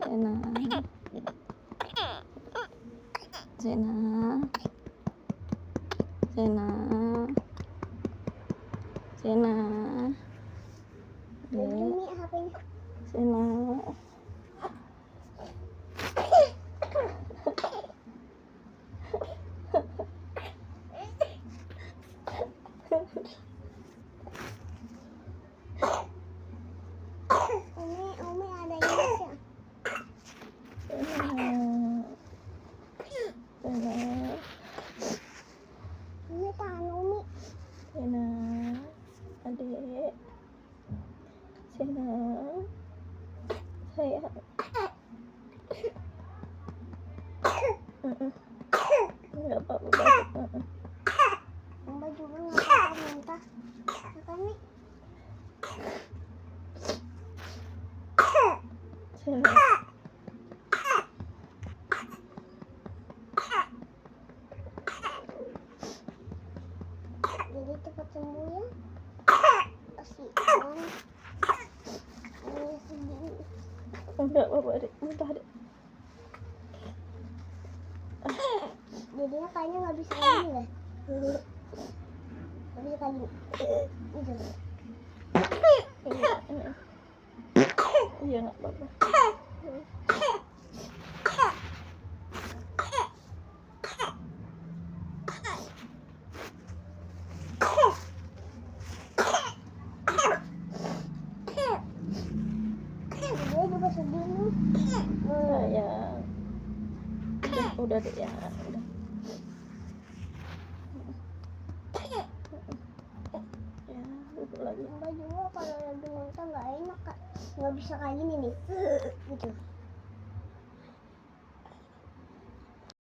Zena, Zena, Zena, Zena, Zena. Umi ada Indonesia. Ini tahan Umi. Zena, adik, Zena, sayang. Nggak apa-apa batuk. Mbak juga nggak apa-apa muntah. Makan nih. Zena. Jadi cepat sembuh ya. Kasihan. Ini sedih. Enggak apa-apa adik, muntah adik. Jadinya kayaknya nggak bisa lagi deh. Nggak bisa lagi. Gitu. Iya nggak apa-apa. Dia juga sedih nih. Sayang. Udah deh ya, udah. Ya, duduk lagi. Mbak juga kalau lagi muntah nggak enak, Kak. Nggak bisa kayak gini nih. Gitu.